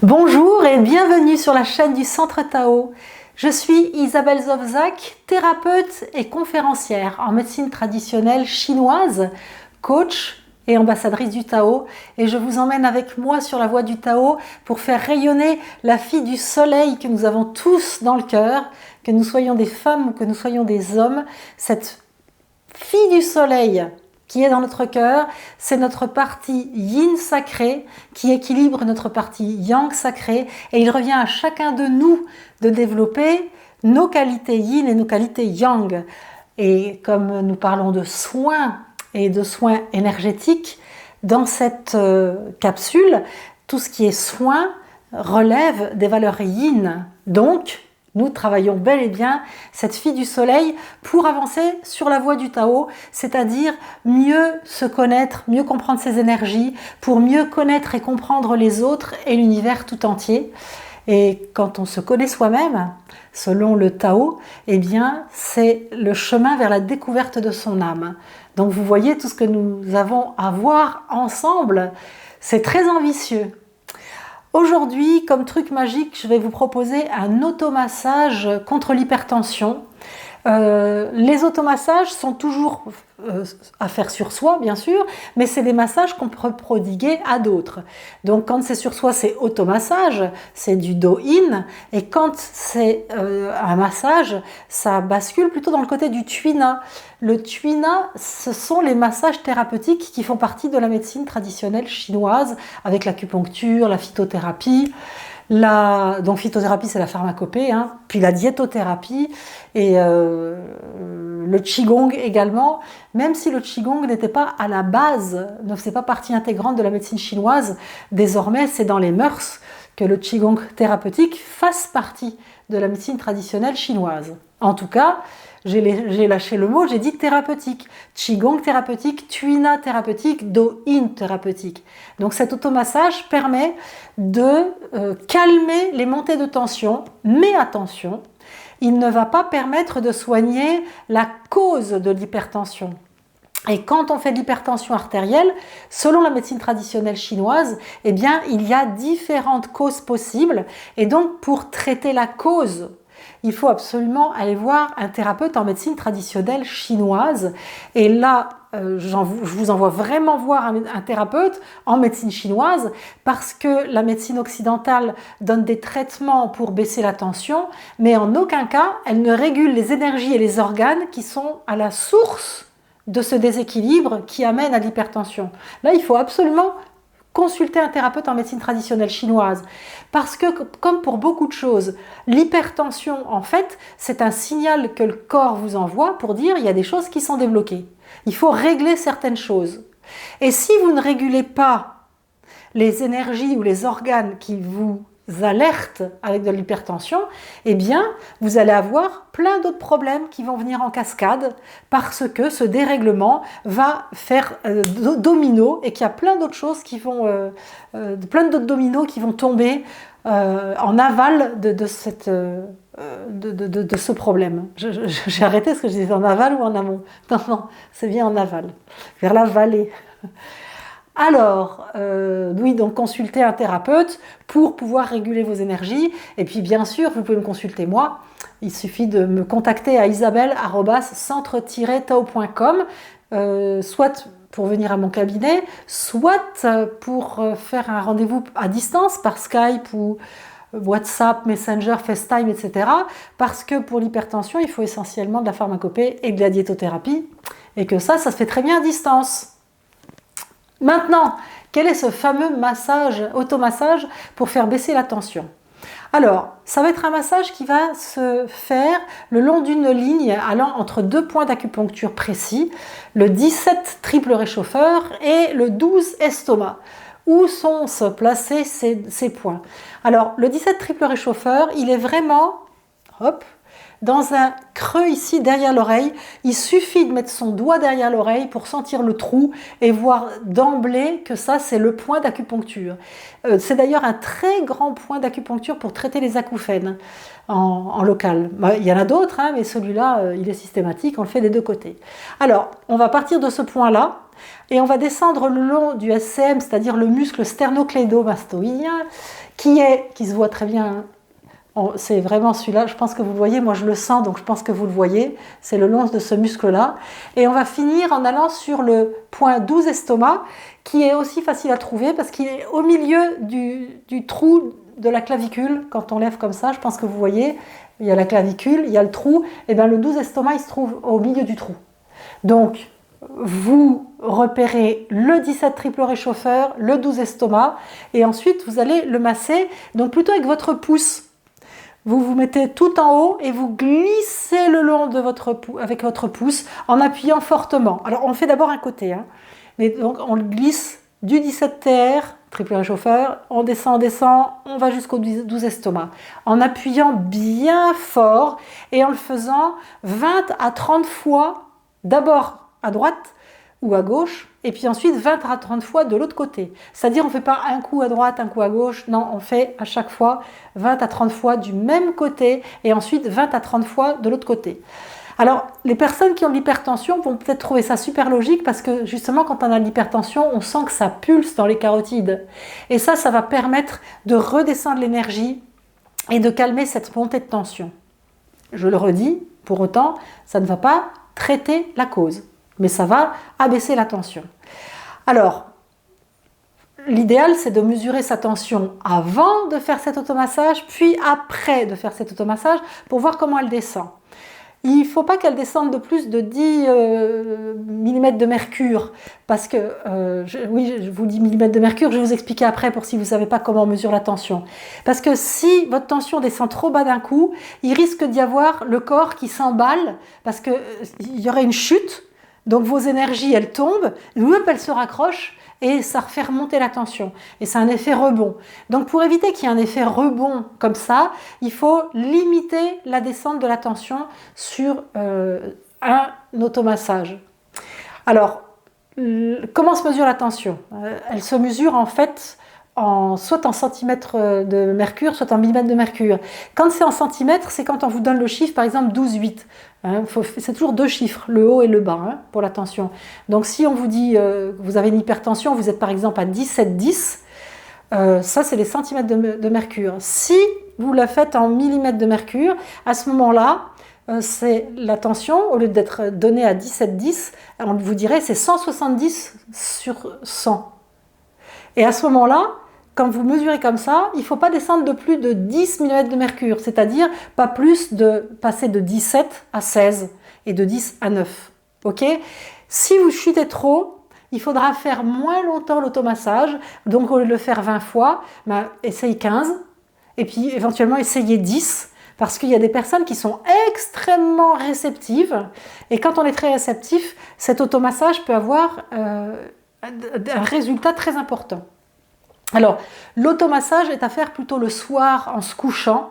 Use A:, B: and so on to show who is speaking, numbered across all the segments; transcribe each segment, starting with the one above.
A: Bonjour et bienvenue sur la chaîne du Centre Tao. Je suis Isabelle Zovzak, thérapeute et conférencière en médecine traditionnelle chinoise, coach et ambassadrice du Tao. Et je vous emmène avec moi sur la voie du Tao pour faire rayonner la fille du soleil que nous avons tous dans le cœur, que nous soyons des femmes ou que nous soyons des hommes. Cette fille du soleil qui est dans notre cœur, c'est notre partie yin sacrée qui équilibre notre partie yang sacrée, et il revient à chacun de nous de développer nos qualités yin et nos qualités yang. Et comme nous parlons de soins et de soins énergétiques, dans cette capsule, tout ce qui est soin relève des valeurs yin. Donc, nous travaillons bel et bien cette fille du soleil pour avancer sur la voie du Tao, c'est-à-dire mieux se connaître, mieux comprendre ses énergies, pour mieux connaître et comprendre les autres et l'univers tout entier. Et quand on se connaît soi-même, selon le Tao, eh bien, c'est le chemin vers la découverte de son âme. Donc vous voyez tout ce que nous avons à voir ensemble, c'est très ambitieux. Aujourd'hui, comme truc magique, je vais vous proposer un automassage contre l'hypertension. Les automassages sont toujours à faire sur soi, bien sûr, mais c'est des massages qu'on peut prodiguer à d'autres. Donc quand c'est sur soi, c'est automassage, c'est du do-in, et quand c'est un massage, ça bascule plutôt dans le côté du tuina. Le tuina, ce sont les massages thérapeutiques qui font partie de la médecine traditionnelle chinoise, avec l'acupuncture, la phytothérapie. Donc phytothérapie, c'est la pharmacopée, puis la diétothérapie et le qigong également, même si le qigong n'était pas à la base, ne faisait pas partie intégrante de la médecine chinoise, désormais c'est dans les mœurs que le qigong thérapeutique fasse partie de la médecine traditionnelle chinoise. En tout cas, j'ai lâché le mot, j'ai dit thérapeutique. Qigong thérapeutique, tuina thérapeutique, do-in thérapeutique. Donc cet automassage permet de calmer les montées de tension, mais attention, il ne va pas permettre de soigner la cause de l'hypertension. Et quand on fait de l'hypertension artérielle, selon la médecine traditionnelle chinoise, eh bien, il y a différentes causes possibles. Et donc, pour traiter la cause, il faut absolument aller voir un thérapeute en médecine traditionnelle chinoise. Et là, je vous envoie vraiment voir un thérapeute en médecine chinoise, parce que la médecine occidentale donne des traitements pour baisser la tension, mais en aucun cas, elle ne régule les énergies et les organes qui sont à la source de ce déséquilibre qui amène à l'hypertension. Là, il faut absolument consulter un thérapeute en médecine traditionnelle chinoise. Parce que, comme pour beaucoup de choses, l'hypertension, en fait, c'est un signal que le corps vous envoie pour dire il y a des choses qui sont débloquées. Il faut régler certaines choses. Et si vous ne régulez pas les énergies ou les organes qui vous alertent avec de l'hypertension, eh bien, vous allez avoir plein d'autres problèmes qui vont venir en cascade parce que ce dérèglement va faire domino, et qu'il y a plein d'autres choses qui vont, plein d'autres dominos qui vont tomber en aval de ce problème. J'ai arrêté ce que je disais, en aval ou en amont. Non, c'est bien en aval, vers la vallée. Alors, oui, donc consultez un thérapeute pour pouvoir réguler vos énergies. Et puis bien sûr, vous pouvez me consulter moi. Il suffit de me contacter à isabelle@centre-tao.com, soit pour venir à mon cabinet, soit pour faire un rendez-vous à distance par Skype ou WhatsApp, Messenger, FaceTime, etc. Parce que pour l'hypertension, il faut essentiellement de la pharmacopée et de la diétothérapie. Et que ça se fait très bien à distance. Maintenant, quel est ce fameux massage, automassage pour faire baisser la tension? Alors, ça va être un massage qui va se faire le long d'une ligne allant entre deux points d'acupuncture précis, le 17 triple réchauffeur et le 12 estomac. Où sont placés ces points? Alors, le 17 triple réchauffeur, il est vraiment, hop, dans un creux ici derrière l'oreille. Il suffit de mettre son doigt derrière l'oreille pour sentir le trou et voir d'emblée que ça, c'est le point d'acupuncture. C'est d'ailleurs un très grand point d'acupuncture pour traiter les acouphènes en local. Il y en a d'autres, mais celui-là, il est systématique, on le fait des deux côtés. Alors, on va partir de ce point-là et on va descendre le long du SCM, c'est-à-dire le muscle sternocléidomastoïdien, qui se voit très bien. C'est vraiment celui-là, je pense que vous le voyez, moi je le sens, donc je pense que vous le voyez. C'est le long de ce muscle-là. Et on va finir en allant sur le point 12 estomac, qui est aussi facile à trouver parce qu'il est au milieu du trou de la clavicule. Quand on lève comme ça, je pense que vous voyez, il y a la clavicule, il y a le trou. Et bien le 12 estomac, il se trouve au milieu du trou. Donc, vous repérez le 17 triple réchauffeur, le 12 estomac, et ensuite vous allez le masser, donc plutôt avec votre pouce. Vous vous mettez tout en haut et vous glissez le long de avec votre pouce en appuyant fortement. Alors on fait d'abord un côté, hein. Mais donc on glisse du 17 TR, triple réchauffeur, on descend, on va jusqu'au 12 estomac, en appuyant bien fort et en le faisant 20 à 30 fois, d'abord à droite ou à gauche, et puis ensuite 20 à 30 fois de l'autre côté. C'est-à-dire on ne fait pas un coup à droite, un coup à gauche, non, on fait à chaque fois 20 à 30 fois du même côté, et ensuite 20 à 30 fois de l'autre côté. Alors, les personnes qui ont de l'hypertension vont peut-être trouver ça super logique, parce que justement, quand on a de l'hypertension, on sent que ça pulse dans les carotides. Et ça va permettre de redescendre l'énergie et de calmer cette montée de tension. Je le redis, pour autant, ça ne va pas traiter la cause, mais ça va abaisser la tension. Alors, l'idéal, c'est de mesurer sa tension avant de faire cet automassage, puis après de faire cet automassage, pour voir comment elle descend. Il ne faut pas qu'elle descende de plus de 10 mm de mercure, parce que, oui, je vous dis millimètres de mercure, je vais vous expliquer après pour si vous ne savez pas comment on mesure la tension. Parce que si votre tension descend trop bas d'un coup, il risque d'y avoir le corps qui s'emballe, parce qu'il y aurait une chute, donc vos énergies, elles tombent, elles se raccrochent, et ça refait remonter la tension. Et c'est un effet rebond. Donc pour éviter qu'il y ait un effet rebond comme ça, il faut limiter la descente de la tension sur un automassage. Alors, comment se mesure la tension ? Elle se mesure en fait soit en centimètres de mercure, soit en millimètres de mercure. Quand c'est en centimètres, c'est quand on vous donne le chiffre, par exemple 12,8. Hein, c'est toujours deux chiffres, le haut et le bas, hein, pour la tension. Donc si on vous dit que vous avez une hypertension, vous êtes par exemple à 17,10, ça c'est les centimètres de mercure. Si vous la faites en millimètres de mercure, à ce moment-là, c'est la tension, au lieu d'être donnée à 17,10, on vous dirait c'est 170 sur 100. Et à ce moment-là, quand vous mesurez comme ça, il ne faut pas descendre de plus de 10 mm de mercure, c'est-à-dire pas plus de passer de 17 à 16 et de 10 à 9. Ok ? Si vous chutez trop, il faudra faire moins longtemps l'automassage, donc au lieu de le faire 20 fois, essayez 15, et puis éventuellement essayez 10, parce qu'il y a des personnes qui sont extrêmement réceptives, et quand on est très réceptif, cet automassage peut avoir un résultat très important. Alors, l'automassage est à faire plutôt le soir en se couchant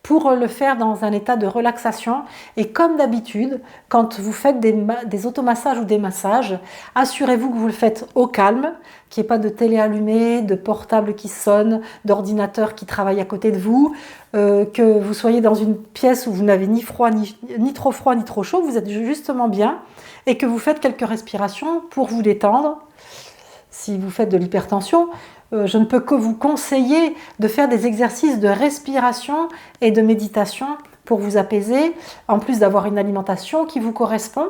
A: pour le faire dans un état de relaxation. Et comme d'habitude, quand vous faites des automassages ou des massages, assurez-vous que vous le faites au calme, qu'il n'y ait pas de télé allumée, de portable qui sonne, d'ordinateur qui travaille à côté de vous, que vous soyez dans une pièce où vous n'avez ni froid, ni trop froid, ni trop chaud, vous êtes justement bien, et que vous faites quelques respirations pour vous détendre. Si vous faites de l'hypertension, je ne peux que vous conseiller de faire des exercices de respiration et de méditation pour vous apaiser, en plus d'avoir une alimentation qui vous correspond,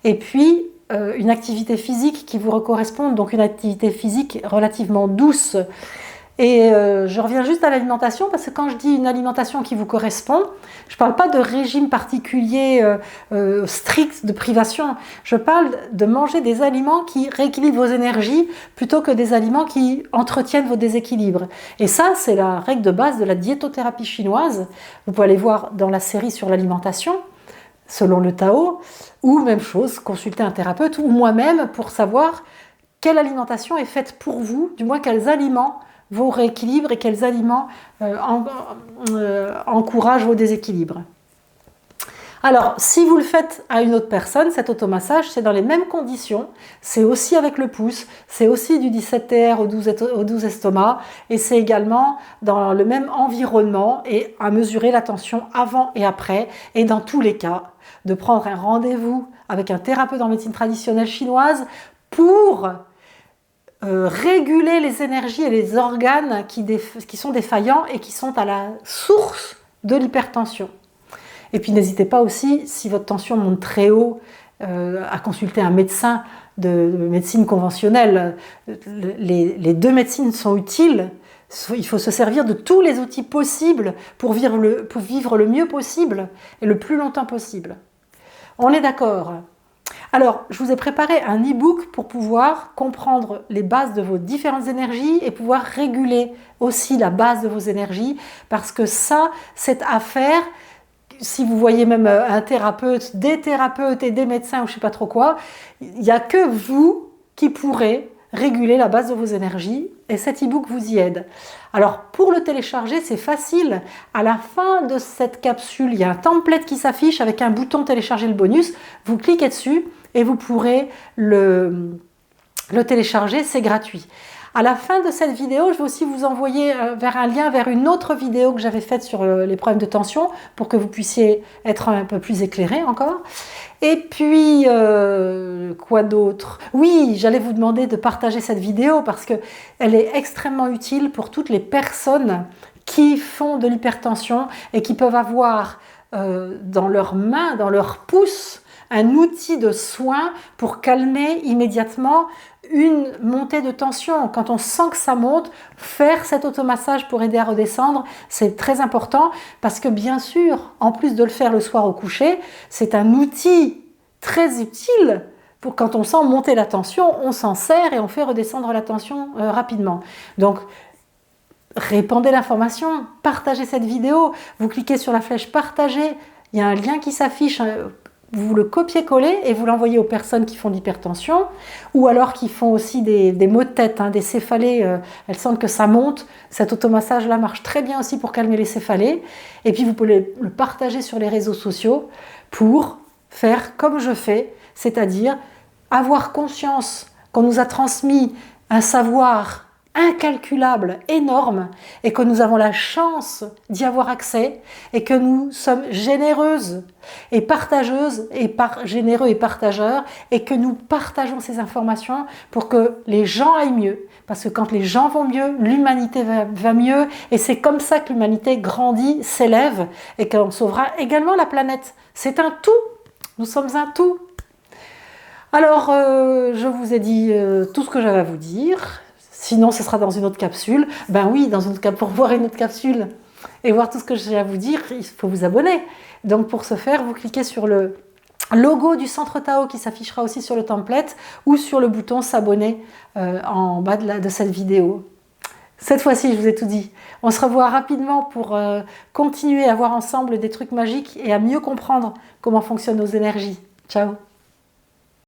A: et puis une activité physique qui vous correspond, donc une activité physique relativement douce. Et je reviens juste à l'alimentation, parce que quand je dis une alimentation qui vous correspond, je ne parle pas de régime particulier strict de privation, je parle de manger des aliments qui rééquilibrent vos énergies plutôt que des aliments qui entretiennent vos déséquilibres. Et ça, c'est la règle de base de la diétothérapie chinoise. Vous pouvez aller voir dans la série sur l'alimentation, selon le Tao, ou même chose, consulter un thérapeute ou moi-même pour savoir quelle alimentation est faite pour vous, du moins quels aliments vos rééquilibres et quels aliments encouragent vos déséquilibres. Alors, si vous le faites à une autre personne, cet automassage, c'est dans les mêmes conditions, c'est aussi avec le pouce, c'est aussi du 17 TR au 12 estomac, et c'est également dans le même environnement et à mesurer la tension avant et après, et dans tous les cas, de prendre un rendez-vous avec un thérapeute en médecine traditionnelle chinoise pour réguler les énergies et les organes qui sont défaillants et qui sont à la source de l'hypertension. Et puis n'hésitez pas aussi, si votre tension monte très haut, à consulter un médecin de médecine conventionnelle. Les deux médecines sont utiles. Il faut se servir de tous les outils possibles pour vivre le mieux possible et le plus longtemps possible. On est d'accord? Alors, je vous ai préparé un e-book pour pouvoir comprendre les bases de vos différentes énergies et pouvoir réguler aussi la base de vos énergies, parce que ça, cette affaire, si vous voyez même un thérapeute, des thérapeutes et des médecins ou je ne sais pas trop quoi, il n'y a que vous qui pourrez réguler la base de vos énergies et cet e-book vous y aide. Alors pour le télécharger, c'est facile. À la fin de cette capsule, il y a un template qui s'affiche avec un bouton télécharger le bonus. Vous cliquez dessus et vous pourrez le télécharger, c'est gratuit. À la fin de cette vidéo, je vais aussi vous envoyer vers un lien vers une autre vidéo que j'avais faite sur les problèmes de tension pour que vous puissiez être un peu plus éclairé encore. Et puis, quoi d'autre? Oui, j'allais vous demander de partager cette vidéo parce qu'elle est extrêmement utile pour toutes les personnes qui font de l'hypertension et qui peuvent avoir dans leurs mains, dans leurs pouces, un outil de soin pour calmer immédiatement une montée de tension. Quand on sent que ça monte, faire cet automassage pour aider à redescendre, c'est très important parce que bien sûr, en plus de le faire le soir au coucher, c'est un outil très utile pour quand on sent monter la tension, on s'en sert et on fait redescendre la tension rapidement. Donc, répandez l'information, partagez cette vidéo, vous cliquez sur la flèche partager, il y a un lien qui s'affiche, vous le copiez-collez et vous l'envoyez aux personnes qui font de l'hypertension ou alors qui font aussi des maux de tête, des céphalées, elles sentent que ça monte. Cet automassage-là marche très bien aussi pour calmer les céphalées. Et puis vous pouvez le partager sur les réseaux sociaux pour faire comme je fais, c'est-à-dire avoir conscience qu'on nous a transmis un savoir incalculable, énorme, et que nous avons la chance d'y avoir accès, et que nous sommes généreuses et partageuses, généreux et partageurs, et que nous partageons ces informations pour que les gens aillent mieux. Parce que quand les gens vont mieux, l'humanité va mieux, et c'est comme ça que l'humanité grandit, s'élève, et qu'on sauvera également la planète. C'est un tout, nous sommes un tout. Alors, je vous ai dit tout ce que j'avais à vous dire. Sinon, ce sera dans une autre capsule. Ben oui, pour voir une autre capsule et voir tout ce que j'ai à vous dire, il faut vous abonner. Donc pour ce faire, vous cliquez sur le logo du Centre Tao qui s'affichera aussi sur le template ou sur le bouton s'abonner en bas de cette vidéo. Cette fois-ci, je vous ai tout dit. On se revoit rapidement pour continuer à voir ensemble des trucs magiques et à mieux comprendre comment fonctionnent nos énergies. Ciao!